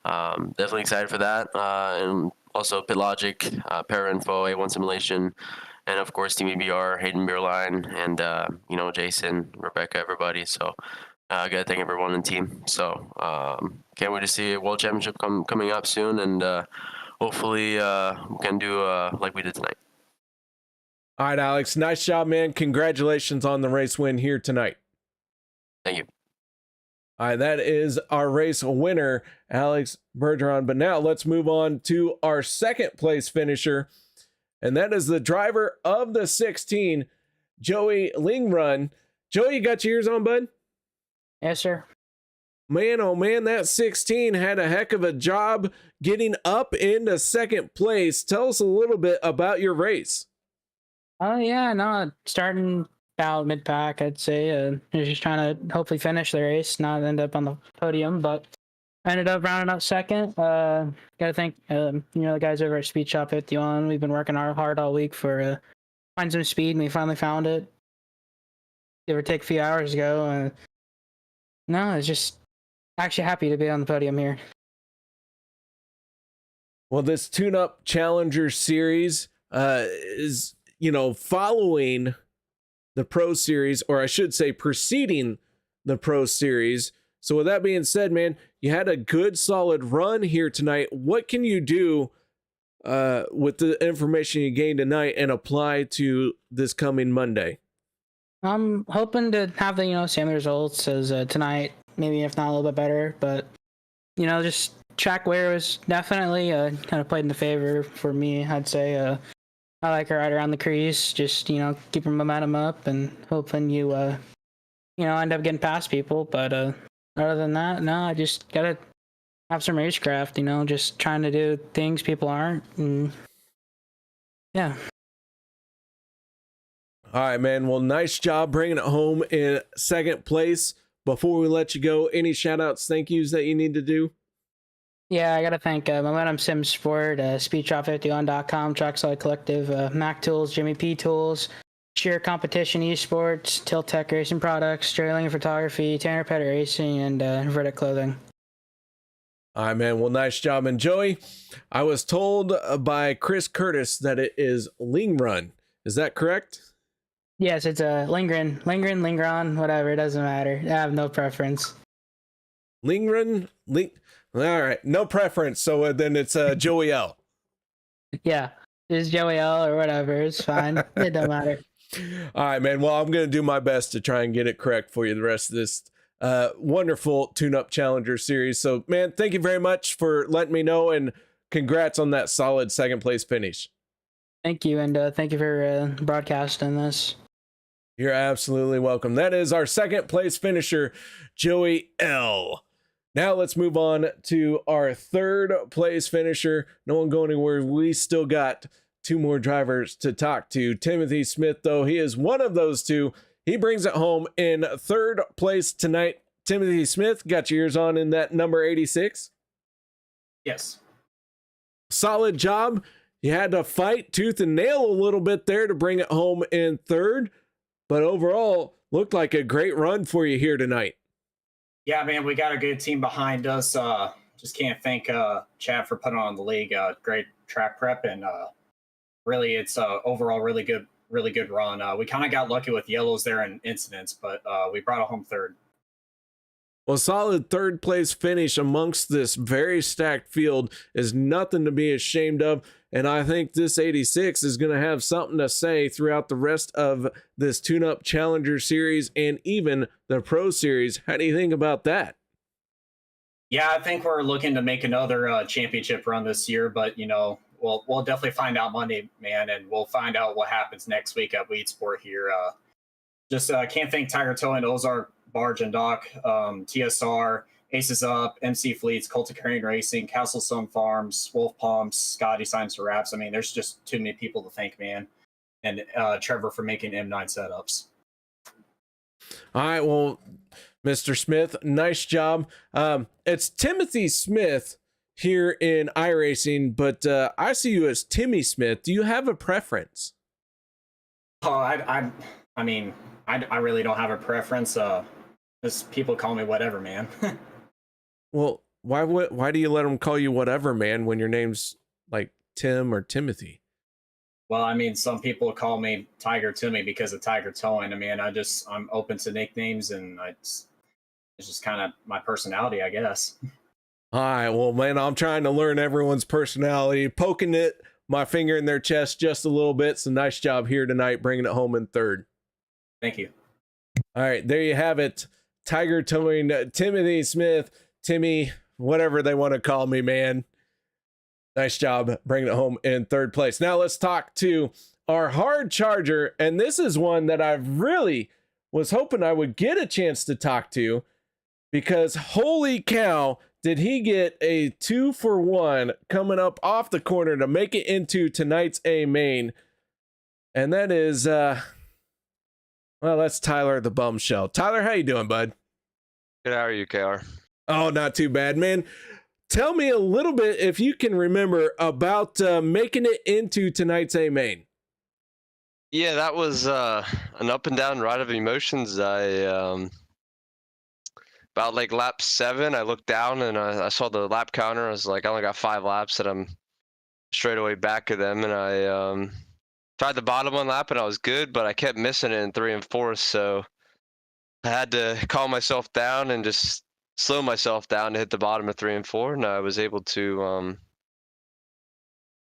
definitely excited for that. And also Pit Logic, Parainfo, A1 Simulation, and of course Team EBR, Hayden Beerline, and Jason, Rebecca, everybody. So I gotta thank everyone in the team. So can't wait to see a World Championship coming up soon, and hopefully we can do like we did tonight. All right, Alex. Nice job, man. Congratulations on the race win here tonight. Thank you. All right, that is our race winner, Alex Bergeron. But now let's move on to our second place finisher, and that is the driver of the 16, Joey Lingrun. Joey, you got your ears on, bud? Yes, sir. Man, oh man, that 16 had a heck of a job getting up into second place. Tell us a little bit about your race. Oh, yeah, no, starting about mid-pack, I'd say. Just trying to hopefully finish the race, not end up on the podium, but I ended up rounding up second. Got to thank, the guys over at Speed Shop 51. We've been working hard all week for find some speed, and we finally found it. Give or take a few hours ago. No, it's just actually happy to be on the podium here. Well, this Tune-Up Challenger Series is, following the Pro Series, or I should say preceding the Pro Series. So with that being said, man, you had a good solid run here tonight. What can you do with the information you gained tonight and apply to this coming Monday? I'm hoping to have the same results as tonight, maybe if not a little bit better, but just track wear was definitely kind of played in the favor for me. I'd say I like her right around the crease, just keep your momentum up and hoping you end up getting past people. But other than that, no, I just gotta have some racecraft, just trying to do things people aren't, and yeah. All right, man. Well, nice job bringing it home in second place. Before we let you go, any shout outs, thank yous that you need to do? Yeah, I got to thank Momentum Sim Sport, SpeedShop51.com, Trackside Collective, Mac Tools, Jimmy P Tools, Sheer Competition Esports, Tilt Tech Racing Products, Sterling Photography, Tanner Petty Racing, and Verdict Clothing. All right, man. Well, nice job. And Joey, I was told by Chris Curtis that it is Lingrun. Is that correct? Yes, it's Lingron, whatever. It doesn't matter. I have no preference. Lingrun? All right, no preference. So then it's Joey L. Yeah, it's Joey L or whatever. It's fine. It don't matter. All right, man. Well, I'm going to do my best to try and get it correct for you the rest of this wonderful Tune-Up Challenger Series. So, man, thank you very much for letting me know, and congrats on that solid second place finish. Thank you, and thank you for broadcasting this. You're absolutely welcome. That is our second place finisher, Joey L. Now let's move on to our third place finisher. No one going anywhere. We still got two more drivers to talk to. Timothy Smith, though, he is one of those two. He brings it home in third place tonight. Timothy Smith, got your ears on in that number 86? Yes. Solid job. You had to fight tooth and nail a little bit there to bring it home in third, but overall looked like a great run for you here tonight. Yeah, man, we got a good team behind us. Just can't thank Chad for putting on the league. Great track prep, and really, it's overall really good run. We kind of got lucky with yellows there in incidents, but we brought it home third. Well, solid third place finish amongst this very stacked field is nothing to be ashamed of. And I think this 86 is going to have something to say throughout the rest of this Tune-Up Challenger Series and even the Pro Series. How do you think about that? Yeah, I think we're looking to make another championship run this year, but, we'll definitely find out Monday, man, and we'll find out what happens next week at Weed Sport here. Just can't thank Tiger Toe and Ozark Barge and Dock, TSR, Aces Up, MC Fleets, Culticaring Racing, Castle Stone Farms, Wolf Pumps, Scotty Signs for Wraps. I mean, there's just too many people to thank, man. And Trevor for making M9 setups. All right, well, Mr. Smith, nice job. It's Timothy Smith here in iRacing, but I see you as Timmy Smith. Do you have a preference? Oh, I mean, I really don't have a preference. Just people call me whatever, man. Well, why do you let them call you whatever, man, when your name's like Tim or Timothy? Well, I mean, some people call me Tiger Timmy because of Tiger Towing. I mean, I'm open to nicknames, and it's just kind of my personality, I guess. All right, well, man, I'm trying to learn everyone's personality, poking my finger in their chest just a little bit. So nice job here tonight, bringing it home in third. Thank you. All right, there you have it. Tiger Towing, Timothy Smith, Timmy, whatever they want to call me, man. Nice job bringing it home in third place. Now let's talk to our hard charger. And this is one that I really was hoping I would get a chance to talk to, because holy cow, did he get a 2-for-1 coming up off the corner to make it into tonight's A main. And that is, well, that's Tyler the Bumshell. Tyler, how you doing, bud? Good, how are you, KR? Oh, not too bad, man. Tell me a little bit, if you can remember, about making it into tonight's A main. Yeah, that was an up and down ride of emotions. About like lap 7, I looked down and I saw the lap counter. I was like, I only got 5 laps and I'm straight away back of them. And I tried the bottom one lap and I was good, but I kept missing it in 3 and 4. So I had to calm myself down and just slow myself down to hit the bottom of 3 and 4. And I was able to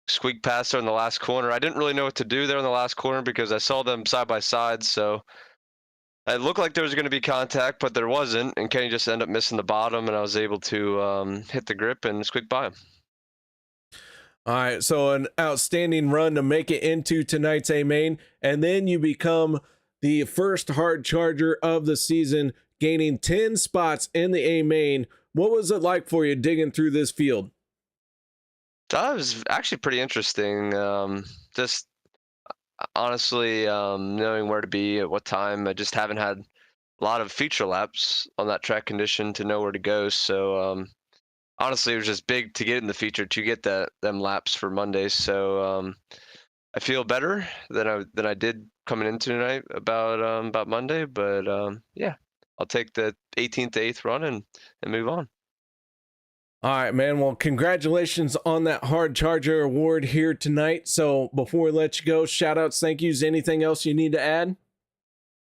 squeak past her in the last corner. I didn't really know what to do there in the last corner because I saw them side by side. So it looked like there was going to be contact, but there wasn't. And Kenny just ended up missing the bottom, and I was able to hit the grip and squeak by him. All right, so an outstanding run to make it into tonight's A main, and then you become the first hard charger of the season, gaining 10 spots in the A main. What was it like for you digging through this field? That was actually pretty interesting. Just honestly, knowing where to be at what time. I just haven't had a lot of feature laps on that track condition to know where to go. So honestly, it was just big to get in the feature to get them laps for Mondays. So I feel better than I did coming into tonight about Monday. But yeah, I'll take the 18th to 8th run and move on. All right, man. Well, congratulations on that hard charger award here tonight. So before we let you go, shout outs, thank yous, anything else you need to add?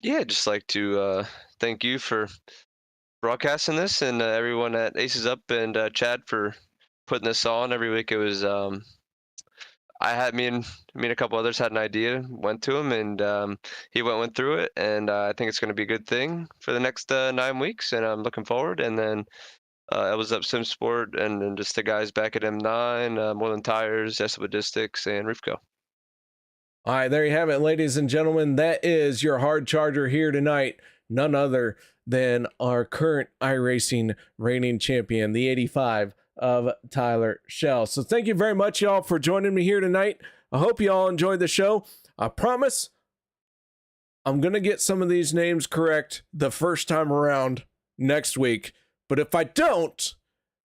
Yeah, just like to thank you for broadcasting this, and everyone at Aces Up and Chad for putting this on every week. It was I had me and a couple others had an idea, went to him, and he went through it, and I think it's going to be a good thing for the next 9 weeks, and I'm looking forward. And then I was up SimSport and just the guys back at M9, More Than Tires, S Logistics, and Roofco. All right, there you have it, ladies and gentlemen. That is your hard charger here tonight. None other than our current iRacing reigning champion, the 85 of Tyler Shell. So thank you very much, y'all, for joining me here tonight. I hope you all enjoyed the show. I promise I'm going to get some of these names correct the first time around next week. But if I don't,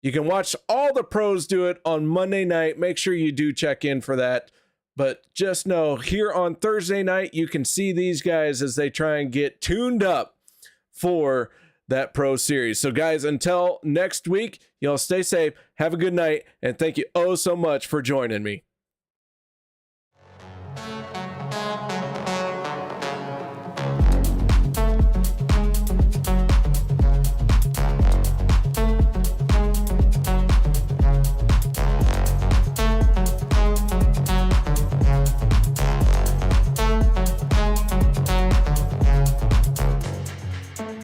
you can watch all the pros do it on Monday night. Make sure you do check in for that. But just know, here on Thursday night, you can see these guys as they try and get tuned up for that pro series. So guys, until next week, y'all stay safe, have a good night, and thank you oh so much for joining me.